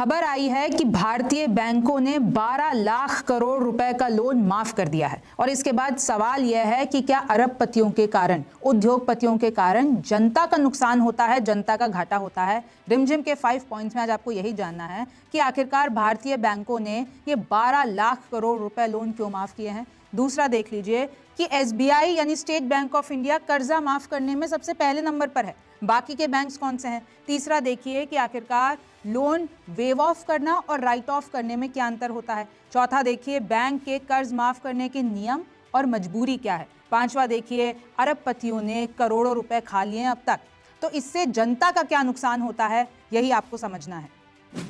खबर आई है कि भारतीय बैंकों ने 12 लाख करोड़ रुपए का लोन माफ कर दिया है। और इसके बाद सवाल यह है कि क्या अरबपतियों के कारण, उद्योगपतियों के कारण जनता का नुकसान होता है, जनता का घाटा होता है। रिमझिम के 5 पॉइंट्स में आज आपको यही जानना है कि आखिरकार भारतीय बैंकों ने ये 12 लाख करोड़ रुपए लोन क्यों माफ किए हैं। दूसरा देख लीजिए कि एसबीआई यानी स्टेट बैंक ऑफ इंडिया कर्जा माफ करने में सबसे पहले नंबर पर है, बाकी के बैंक्स कौन से हैं। तीसरा देखिए कि आखिरकार लोन वेव ऑफ करना और राइट ऑफ करने में क्या अंतर होता है। चौथा देखिए बैंक के कर्ज माफ करने के नियम और मजबूरी क्या है। पांचवा देखिए अरबपतियों ने करोड़ों रुपए खा लिए अब तक, तो इससे जनता का क्या नुकसान होता है, यही आपको समझना है।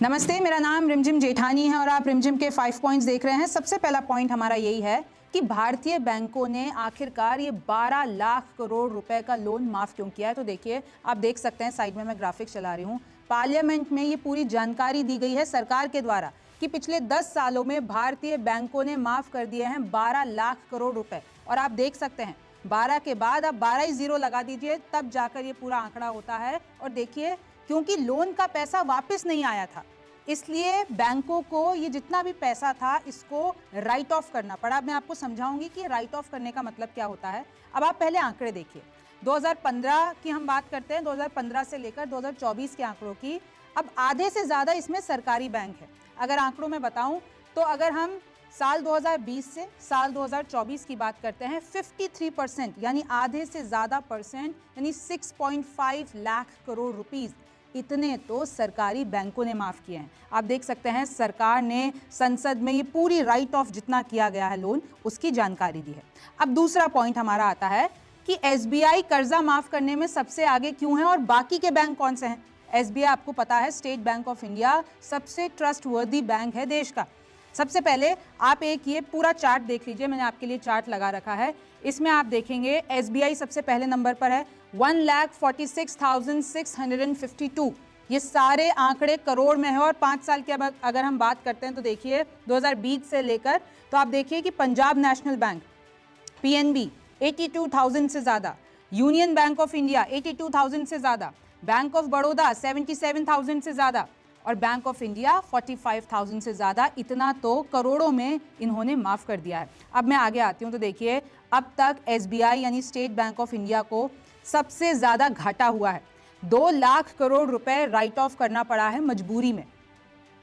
नमस्ते, मेरा नाम रिमझिम जेठानी है और आप रिमझिम के 5 पॉइंट्स देख रहे हैं। सबसे पहला पॉइंट हमारा यही है कि भारतीय बैंकों ने आखिरकार ये 12 लाख करोड़ रुपए का लोन माफ क्यों किया है। तो देखिए, आप देख सकते हैं साइड में मैं ग्राफिक चला रही हूँ। पार्लियामेंट में ये पूरी जानकारी दी गई है सरकार के द्वारा कि पिछले 10 सालों में भारतीय बैंकों ने माफ कर दिए हैं 12 लाख करोड़ रुपए। और आप देख सकते हैं 12 के बाद आप 12 ही जीरो लगा दीजिए, तब जाकर ये पूरा आंकड़ा होता है। और देखिए, क्योंकि लोन का पैसा वापस नहीं आया था, इसलिए बैंकों को ये जितना भी पैसा था इसको राइट ऑफ करना पड़ा। मैं आपको समझाऊंगी कि राइट ऑफ करने का मतलब क्या होता है। अब आप पहले आंकड़े देखिए। 2015 की हम बात करते हैं, 2015 से लेकर 2024 के आंकड़ों की। अब आधे से ज़्यादा इसमें सरकारी बैंक है। अगर आंकड़ों में बताऊं तो अगर हम साल 2020 से साल 2024 की बात करते हैं, 53% यानी आधे से ज़्यादा परसेंट यानी 6.5 लाख करोड़ रुपीज़, इतने तो सरकारी बैंकों ने माफ किए हैं। आप देख सकते हैं सरकार ने संसद में ये पूरी राइट ऑफ जितना किया गया है लोन, उसकी जानकारी दी है। अब दूसरा पॉइंट हमारा आता है कि एसबीआई कर्जा माफ करने में सबसे आगे क्यों है और बाकी के बैंक कौन से हैं। एसबीआई आपको पता है स्टेट बैंक ऑफ इंडिया सबसे ट्रस्टवर्दी बैंक है देश का। सबसे पहले आप एक ये पूरा चार्ट देख लीजिए, मैंने आपके लिए चार्ट लगा रखा है। इसमें आप देखेंगे एसबीआई सबसे पहले नंबर पर है, 1,46,652। ये सारे आंकड़े करोड़ में है। और 5 साल की अगर हम बात करते हैं तो देखिए 2020 से लेकर, तो आप देखिए कि पंजाब नेशनल बैंक पीएनबी 82,000 से ज़्यादा, यूनियन बैंक ऑफ इंडिया 82,000 से ज़्यादा, बैंक ऑफ बड़ौदा 77,000 से ज़्यादा और बैंक ऑफ इंडिया 45,000 से ज़्यादा। इतना तो करोड़ों में इन्होंने माफ़ कर दिया है। अब मैं आगे आती हूँ तो देखिए, अब तक एसबीआई यानी स्टेट बैंक ऑफ इंडिया को सबसे ज़्यादा घाटा हुआ है। 2 लाख करोड़ रुपए राइट ऑफ करना पड़ा है मजबूरी में।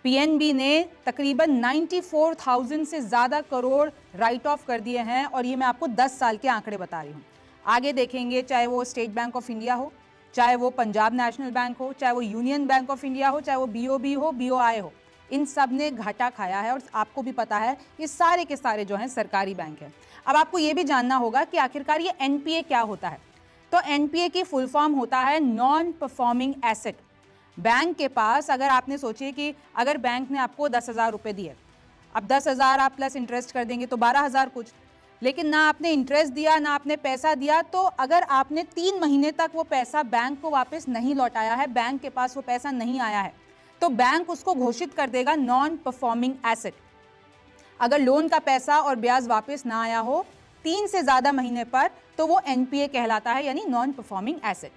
पीएनबी ने तकरीबन 94,000 से ज़्यादा करोड़ राइट ऑफ कर दिए हैं। और ये मैं आपको 10 साल के आंकड़े बता रही हूँ। आगे देखेंगे, चाहे वो स्टेट बैंक ऑफ इंडिया हो, चाहे वो पंजाब नेशनल बैंक हो, चाहे वो यूनियन बैंक ऑफ इंडिया हो, चाहे वो बीओबी हो, बीओआई हो, इन सब ने घाटा खाया है। और आपको भी पता है ये सारे के सारे जो हैं सरकारी बैंक हैं। अब आपको ये भी जानना होगा कि आखिरकार ये एनपीए क्या होता है। तो एनपीए की फुल फॉर्म होता है नॉन परफॉर्मिंग एसेट। बैंक के पास, अगर आपने सोचिए कि अगर बैंक ने आपको 10,000 रुपये दिए, अब 10,000 आप प्लस इंटरेस्ट कर देंगे तो 12,000 कुछ, लेकिन ना आपने इंटरेस्ट दिया ना आपने पैसा दिया, तो अगर आपने 3 महीने तक वो पैसा बैंक को वापस नहीं लौटाया है, बैंक के पास वो पैसा नहीं आया है, तो बैंक उसको घोषित कर देगा नॉन परफॉर्मिंग एसेट। अगर लोन का पैसा और ब्याज वापस ना आया हो 3 से ज़्यादा महीने पर, तो वो एनपीए कहलाता है, यानी नॉन परफॉर्मिंग एसेट।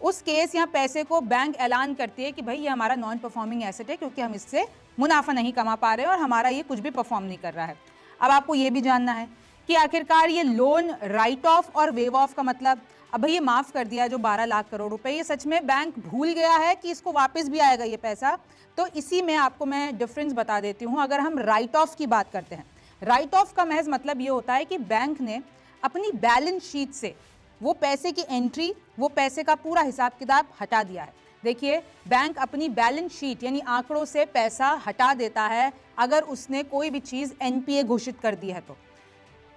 उस केस या पैसे को बैंक ऐलान करती है कि भाई ये हमारा नॉन परफॉर्मिंग एसेट है, क्योंकि हम इससे मुनाफा नहीं कमा पा रहे और हमारा ये कुछ भी परफॉर्म नहीं कर रहा है। अब आपको ये भी जानना है कि आखिरकार ये लोन राइट ऑफ और वेव ऑफ का मतलब, अब भाई ये माफ़ कर दिया जो 12 लाख करोड़ रुपए, ये सच में बैंक भूल गया है कि इसको वापस भी आएगा ये पैसा। तो इसी में आपको मैं डिफरेंस बता देती हूँ। अगर हम राइट ऑफ की बात करते हैं, राइट ऑफ का महज मतलब ये होता है कि बैंक ने अपनी बैलेंस शीट से वो पैसे की एंट्री, वो पैसे का पूरा हिसाब किताब हटा दिया है। देखिए, बैंक अपनी बैलेंस शीट यानी आंकड़ों से पैसा हटा देता है अगर उसने कोई भी चीज़ एनपीए घोषित कर दी है। तो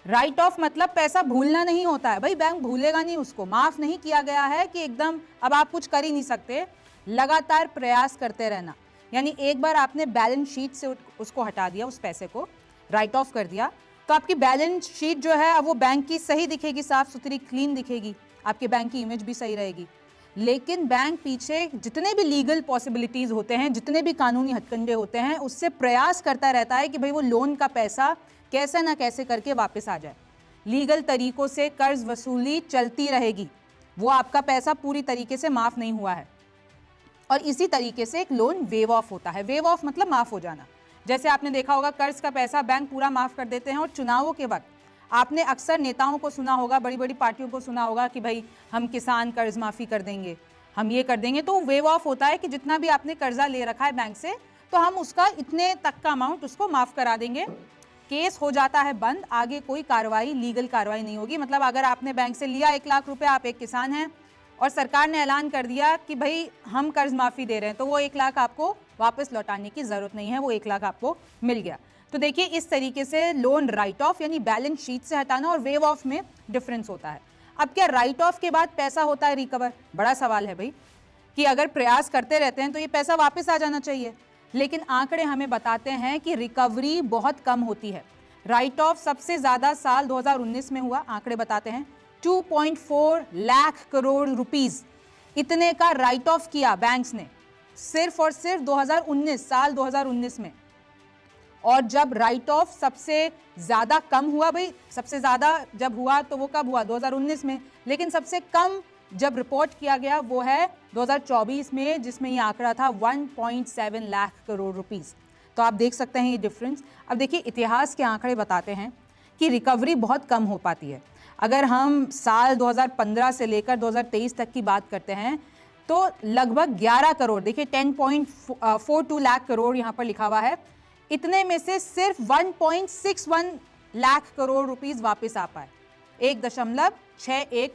राइट ऑफ मतलब पैसा भूलना नहीं होता है, भाई बैंक भूलेगा नहीं, उसको माफ़ नहीं किया गया है कि एकदम अब आप कुछ कर ही नहीं सकते, लगातार प्रयास करते रहना। यानी एक बार आपने बैलेंस शीट से उसको हटा दिया, उस पैसे को राइट ऑफ कर दिया, तो आपकी बैलेंस शीट जो है अब वो बैंक की सही दिखेगी, साफ सुथरी क्लीन दिखेगी, आपके बैंक की इमेज भी सही रहेगी। लेकिन बैंक पीछे जितने भी लीगल पॉसिबिलिटीज़ होते हैं, जितने भी कानूनी हथकंडे होते हैं, उससे प्रयास करता रहता है कि भाई वो लोन का पैसा कैसे ना कैसे करके वापस आ जाए। लीगल तरीकों से कर्ज वसूली चलती रहेगी, वो आपका पैसा पूरी तरीके से माफ़ नहीं हुआ है। और इसी तरीके से एक लोन वेव ऑफ होता है। वेव ऑफ मतलब माफ हो जाना। जैसे आपने देखा होगा कर्ज का पैसा बैंक पूरा माफ कर देते हैं, और चुनावों के वक्त आपने अक्सर नेताओं को सुना होगा, बड़ी बड़ी पार्टियों को सुना होगा कि भाई हम किसान कर्ज माफी कर देंगे, हम ये कर देंगे। तो वेव ऑफ होता है कि जितना भी आपने कर्जा ले रखा है बैंक से, तो हम उसका इतने तक का अमाउंट उसको माफ करा देंगे। केस हो जाता है बंद, आगे कोई कार्रवाई, लीगल कार्रवाई नहीं होगी। मतलब अगर आपने बैंक से लिया 1 लाख रुपए, आप एक किसान हैं और सरकार ने ऐलान कर दिया कि भाई हम कर्ज माफी दे रहे हैं, तो वो 1 लाख आपको वापस लौटाने की जरूरत नहीं है, वो 1 लाख आपको मिल गया। तो देखिए इस तरीके से लोन राइट ऑफ यानी बैलेंस शीट से हटाना और वेव ऑफ में डिफरेंस होता है। अब क्या राइट ऑफ के बाद पैसा होता है रिकवर? बड़ा सवाल है भाई, कि अगर प्रयास करते रहते हैं तो ये पैसा वापस आ जाना चाहिए, लेकिन आंकड़े हमें बताते हैं कि रिकवरी बहुत कम होती है। राइट ऑफ सबसे ज्यादा साल 2019 में हुआ, आंकड़े बताते हैं 2.4 लाख करोड़ रुपीस इतने का राइट ऑफ किया बैंक्स ने सिर्फ और सिर्फ 2019 साल 2019 में। और जब राइट ऑफ सबसे ज्यादा कम हुआ, भाई सबसे ज्यादा जब हुआ तो वो कब हुआ? 2019 में। लेकिन सबसे कम जब रिपोर्ट किया गया वो है 2024 में, जिसमें ये आंकड़ा था 1.7 लाख करोड़ रुपीस। तो आप देख सकते हैं ये डिफरेंस। अब देखिए इतिहास के आंकड़े बताते हैं कि रिकवरी बहुत कम हो पाती है। अगर हम साल 2015 से लेकर 2023 तक की बात करते हैं तो लगभग 11 करोड़, देखिए 10.42 लाख करोड़ यहाँ पर लिखा हुआ है, इतने में से सिर्फ 1.61 लाख करोड़ रुपीस वापस आ पाए, 1.61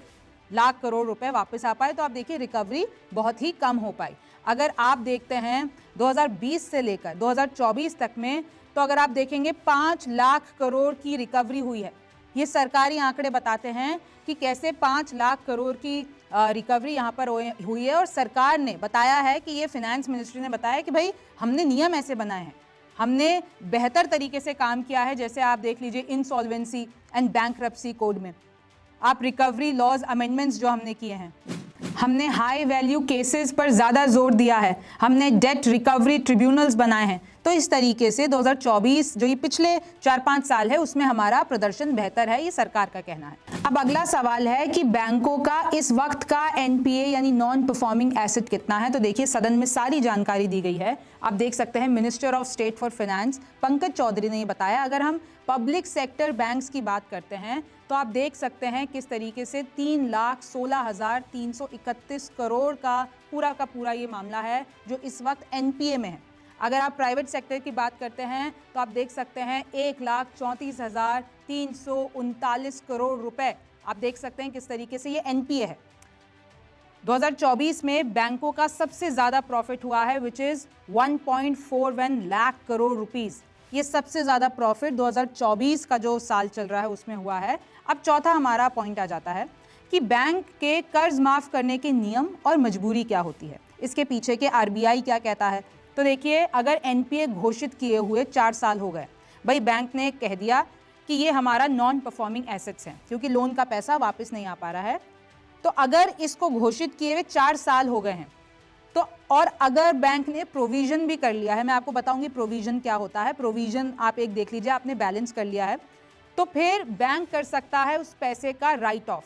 लाख करोड़ रुपए वापस आ पाए। तो आप देखिए रिकवरी बहुत ही कम हो पाई। अगर आप देखते हैं 2020 से लेकर 2024 तक में, तो अगर आप देखेंगे 5 लाख करोड़ की रिकवरी हुई है। ये सरकारी आंकड़े बताते हैं कि कैसे 5 लाख करोड़ की रिकवरी यहाँ पर हुई है। और सरकार ने बताया है कि ये फाइनेंस मिनिस्ट्री ने बताया कि भाई हमने नियम ऐसे बनाए हैं, हमने बेहतर तरीके से काम किया है। जैसे आप देख लीजिए इंसॉल्वेंसी एंड बैंकरप्सी कोड में आप रिकवरी लॉज अमेंडमेंट्स जो हमने किए हैं, हमने हाई वैल्यू केसेस पर ज़्यादा जोर दिया है, हमने डेट रिकवरी ट्रिब्यूनल्स बनाए हैं। तो इस तरीके से 2024 जो ये पिछले 4-5 साल है उसमें हमारा प्रदर्शन बेहतर है, ये सरकार का कहना है। अब अगला सवाल है कि बैंकों का इस वक्त का एनपीए यानी नॉन परफॉर्मिंग एसेट कितना है। तो देखिए सदन में सारी जानकारी दी गई है, आप देख सकते हैं minister of state for finance Pankaj Chaudhary ने बताया। अगर हम पब्लिक सेक्टर बैंक्स की बात करते हैं तो आप देख सकते हैं किस तरीके से 3,16,331 करोड़ का पूरा ये मामला है जो इस वक्त एनपीए में है। अगर आप प्राइवेट सेक्टर की बात करते हैं तो आप देख सकते हैं 1,34,339 करोड़ रुपए, आप देख सकते हैं किस तरीके से ये एनपीए है। 2024 में बैंकों का सबसे ज्यादा प्रॉफिट हुआ है which is 1.41 lakh crore rupees. ये सबसे ज्यादा प्रॉफिट 2024 का जो साल चल रहा है उसमें हुआ है। अब चौथा हमारा पॉइंट आ जाता है कि बैंक के कर्ज माफ करने के नियम और मजबूरी क्या होती है, इसके पीछे के आरबीआई क्या कहता है। तो देखिए अगर एनपीए घोषित किए हुए 4 साल हो गए, भाई बैंक ने कह दिया कि ये हमारा नॉन परफॉर्मिंग एसेट्स हैं क्योंकि लोन का पैसा वापस नहीं आ पा रहा है, तो अगर इसको घोषित किए हुए 4 साल हो गए हैं तो, और अगर बैंक ने प्रोविजन भी कर लिया है, मैं आपको बताऊंगी प्रोविजन क्या होता है। प्रोविजन आप एक देख लीजिए, आपने बैलेंस कर लिया है तो फिर बैंक कर सकता है उस पैसे का राइट ऑफ।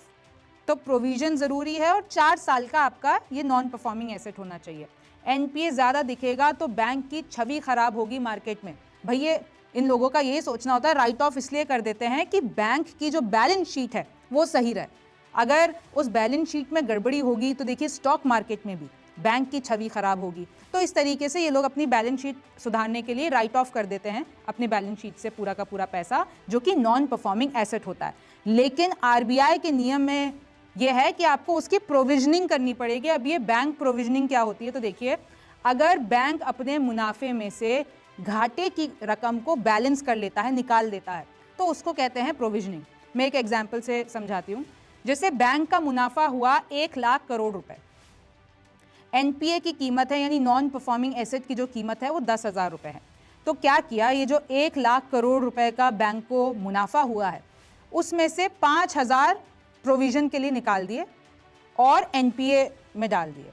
तो प्रोविजन जरूरी है और 4 साल का आपका ये नॉन परफॉर्मिंग एसेट होना चाहिए। एनपीए ज्यादा दिखेगा तो बैंक की छवि खराब होगी मार्केट में। भैया इन लोगों का यही सोचना होता है, राइट ऑफ इसलिए कर देते हैं कि बैंक की जो बैलेंस शीट है वो सही रहे। अगर उस बैलेंस शीट में गड़बड़ी होगी तो देखिए स्टॉक मार्केट में भी बैंक की छवि खराब होगी। तो इस तरीके से ये लोग अपनी बैलेंस शीट सुधारने के लिए राइट ऑफ कर देते हैं अपनी बैलेंस शीट से पूरा का पूरा पैसा जो कि नॉन परफॉर्मिंग एसेट होता है। लेकिन आरबीआई के नियम में यह है कि आपको उसकी प्रोविजनिंग करनी पड़ेगी। अब ये बैंक प्रोविजनिंग क्या होती है, तो देखिए अगर बैंक अपने मुनाफे में से घाटे की रकम को बैलेंस कर लेता है, निकाल देता है, तो उसको कहते हैं प्रोविजनिंग। मैं एक एग्जाम्पल से समझाती हूँ। जैसे बैंक का मुनाफा हुआ 1 लाख करोड़ रुपए, एनपीए की कीमत है यानी नॉन परफॉर्मिंग एसेट की जो कीमत है वो 10,000 रुपए है। तो क्या किया, ये जो 1 लाख करोड़ रुपए का बैंक को मुनाफा हुआ है उसमें से 5,000 प्रोविजन के लिए निकाल दिए और एनपीए में डाल दिए।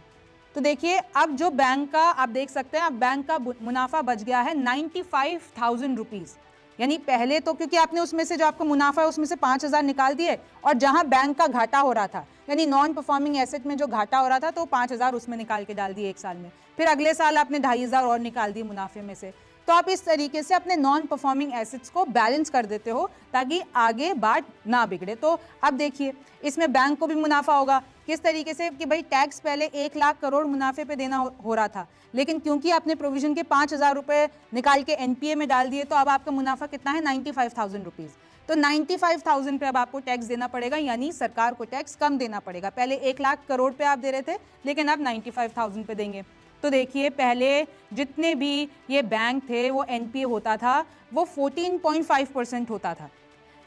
तो देखिए अब जो बैंक का आप देख सकते हैं, अब बैंक का मुनाफा बच गया है 95,000 रुपीज़। यानी पहले तो क्योंकि आपने उसमें से जो आपका मुनाफा है उसमें से 5,000 निकाल दिए, और जहां बैंक का घाटा हो रहा था यानी नॉन परफॉर्मिंग एसेट में जो घाटा हो रहा था तो 5,000 उसमें निकाल के डाल दिए 1 साल में। फिर अगले साल आपने 2,500 और निकाल दिए मुनाफे में से। तो आप इस तरीके से अपने नॉन परफॉर्मिंग एसेट्स को बैलेंस कर देते हो ताकि आगे बात ना बिगड़े। तो अब देखिए इसमें बैंक को भी मुनाफा होगा किस तरीके से कि भाई टैक्स पहले 1 लाख करोड़ मुनाफे पे देना हो रहा था, लेकिन क्योंकि आपने प्रोविजन के 5,000 रुपये निकाल के एनपीए में डाल दिए तो अब आपका मुनाफा कितना है 95,000 रुपीज़। तो 95,000 पे अब आपको टैक्स देना पड़ेगा, यानी सरकार को टैक्स कम देना पड़ेगा। पहले 1 लाख करोड़ पे आप दे रहे थे लेकिन अब 95,000 पे देंगे। तो देखिए पहले जितने भी ये बैंक थे वो एनपीए होता था वो 14.5% होता था,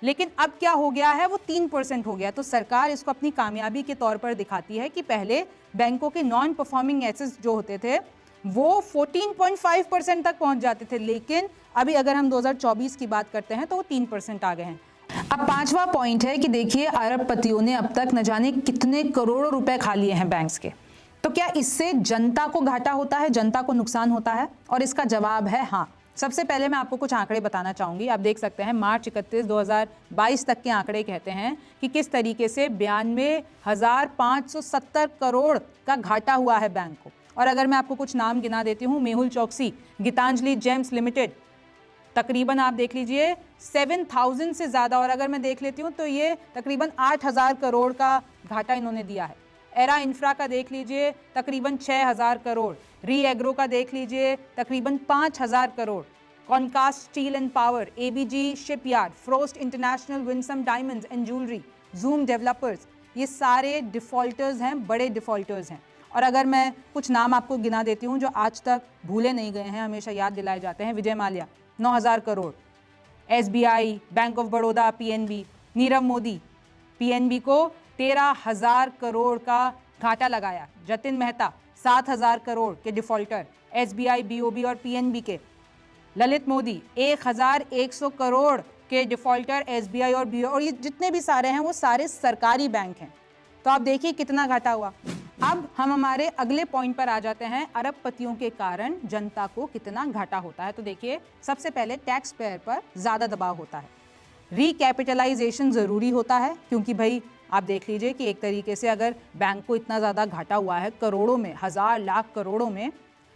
लेकिन अब क्या हो गया है वो 3% हो गया। तो सरकार इसको अपनी कामयाबी के तौर पर दिखाती है कि पहले बैंकों के नॉन परफॉर्मिंग एसेट्स जो होते थे वो 14.5% तक पहुंच जाते थे, लेकिन अभी अगर हम 2024 की बात करते हैं तो वो 3% आ गए हैं। अब 5वां पॉइंट है कि देखिए अरबपतियों ने अब तक न जाने कितने करोड़ों रुपए खा लिए हैं बैंक्स के। तो क्या इससे जनता को घाटा होता है, जनता को नुकसान होता है? और इसका जवाब है हाँ। सबसे पहले मैं आपको कुछ आंकड़े बताना चाहूंगी। आप देख सकते हैं मार्च 31, 2022 तक के आंकड़े कहते हैं कि किस तरीके से 92,570 करोड़ का घाटा हुआ है बैंक को। और अगर मैं आपको कुछ नाम गिना देती हूँ, मेहुल चौकसी, गीतांजलि जेम्स लिमिटेड, तकरीबन आप देख लीजिए 7,000 से ज़्यादा, और अगर मैं देख लेती हूँ तो ये तकरीबन 8,000 करोड़ का घाटा इन्होंने दिया है। एरा इंफ्रा का देख लीजिए तकरीबन 6,000 करोड़, री एग्रो का देख लीजिए तकरीबन 5,000 crore, Concast steel and power, ABG shipyard, frost international, Winsome diamonds and jewellery, zoom developers, ये सारे डिफ़ॉल्टर्स हैं, बड़े डिफ़ॉल्टर्स हैं। और अगर मैं कुछ नाम आपको गिना देती हूँ जो आज तक भूले नहीं गए हैं, हमेशा याद दिलाए जाते हैं। Vijay Mallya 9,000 crore, SBI, bank of Baroda, PNB, Nirav Modi, PNB को 13,000 करोड़ का घाटा लगाया। जतिन मेहता 7,000 करोड़ के डिफ़ॉल्टर, एसबीआई, बीओबी और पीएनबी के। ललित मोदी 1,100 करोड़ के डिफ़ॉल्टर, एसबीआई और बीओ, और ये जितने भी सारे हैं वो सारे सरकारी बैंक हैं। तो आप देखिए कितना घाटा हुआ। अब हम हमारे अगले पॉइंट पर आ जाते हैं, अरबपतियों के कारण जनता को कितना घाटा होता है। तो देखिए सबसे पहले टैक्स पेयर पर ज़्यादा दबाव होता है, रिकैपिटलाइजेशन ज़रूरी होता है, क्योंकि भाई आप देख लीजिए कि एक तरीके से अगर बैंक को इतना ज़्यादा घाटा हुआ है करोड़ों में, 1,000 लाख करोड़ों में,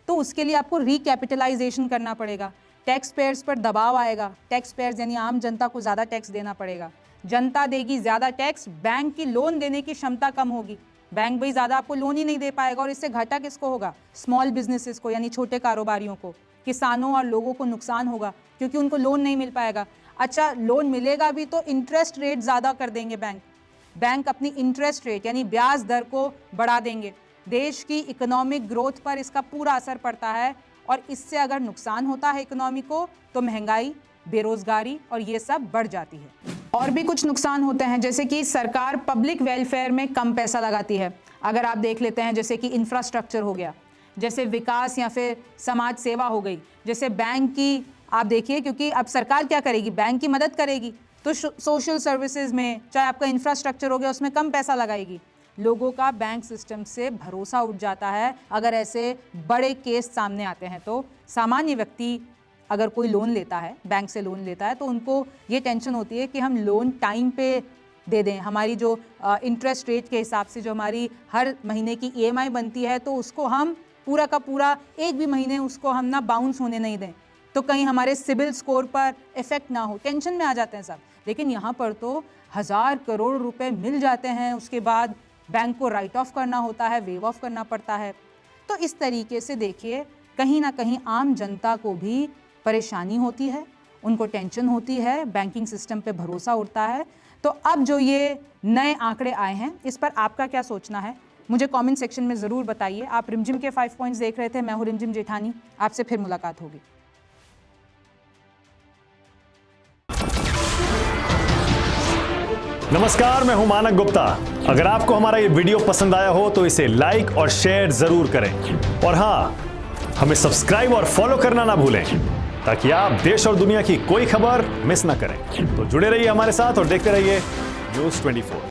तो उसके लिए आपको रिकैपिटलाइजेशन करना पड़ेगा। टैक्स पेयर्स पर दबाव आएगा, टैक्स पेयर्स यानी आम जनता को ज़्यादा टैक्स देना पड़ेगा। जनता देगी ज़्यादा टैक्स, बैंक की लोन देने की क्षमता कम होगी, बैंक भाई ज़्यादा आपको लोन ही नहीं दे पाएगा, और इससे घाटा किसको होगा? स्मॉल बिजनेसेस को, यानी छोटे कारोबारियों को, किसानों और लोगों को नुकसान होगा क्योंकि उनको लोन नहीं मिल पाएगा। अच्छा, लोन मिलेगा भी तो इंटरेस्ट रेट ज़्यादा कर देंगे बैंक अपनी इंटरेस्ट रेट यानी ब्याज दर को बढ़ा देंगे। देश की इकोनॉमिक ग्रोथ पर इसका पूरा असर पड़ता है, और इससे अगर नुकसान होता है इकोनॉमी को तो महंगाई, बेरोजगारी और ये सब बढ़ जाती है। और भी कुछ नुकसान होते हैं, जैसे कि सरकार पब्लिक वेलफेयर में कम पैसा लगाती है। अगर आप देख लेते हैं जैसे कि इंफ्रास्ट्रक्चर हो गया, जैसे विकास या फिर समाज सेवा हो गई, जैसे बैंक की आप देखिए, क्योंकि अब सरकार क्या करेगी? बैंक की मदद करेगी, तो सोशल सर्विसेज में चाहे आपका इंफ्रास्ट्रक्चर हो गया उसमें कम पैसा लगाएगी। लोगों का बैंक सिस्टम से भरोसा उठ जाता है अगर ऐसे बड़े केस सामने आते हैं। तो सामान्य व्यक्ति अगर कोई लोन लेता है, बैंक से लोन लेता है, तो उनको ये टेंशन होती है कि हम लोन टाइम पे दे दें, हमारी जो इंटरेस्ट रेट के हिसाब से जो हमारी हर महीने की ईएमआई बनती है तो उसको हम पूरा का पूरा एक भी महीने उसको हम ना बाउंस होने नहीं दें, तो कहीं हमारे सिबिल स्कोर पर इफेक्ट ना हो। टेंशन में आ जाते हैं सब। लेकिन यहाँ पर तो 1,000 करोड़ रुपए मिल जाते हैं, उसके बाद बैंक को राइट ऑफ करना होता है, वेव ऑफ करना पड़ता है। तो इस तरीके से देखिए कहीं ना कहीं आम जनता को भी परेशानी होती है, उनको टेंशन होती है, बैंकिंग सिस्टम पे भरोसा उठता है। तो अब जो ये नए आंकड़े आए हैं इस पर आपका क्या सोचना है, मुझे कमेंट सेक्शन में ज़रूर बताइए। आप रिमझिम के 5 पॉइंट्स देख रहे थे, मैं हूँ रिमझिम जेठानी, आपसे फिर मुलाकात होगी। नमस्कार, मैं हूं मानक गुप्ता। अगर आपको हमारा ये वीडियो पसंद आया हो तो इसे लाइक और शेयर जरूर करें, और हाँ, हमें सब्सक्राइब और फॉलो करना ना भूलें ताकि आप देश और दुनिया की कोई खबर मिस ना करें। तो जुड़े रहिए हमारे साथ और देखते रहिए न्यूज़ 24।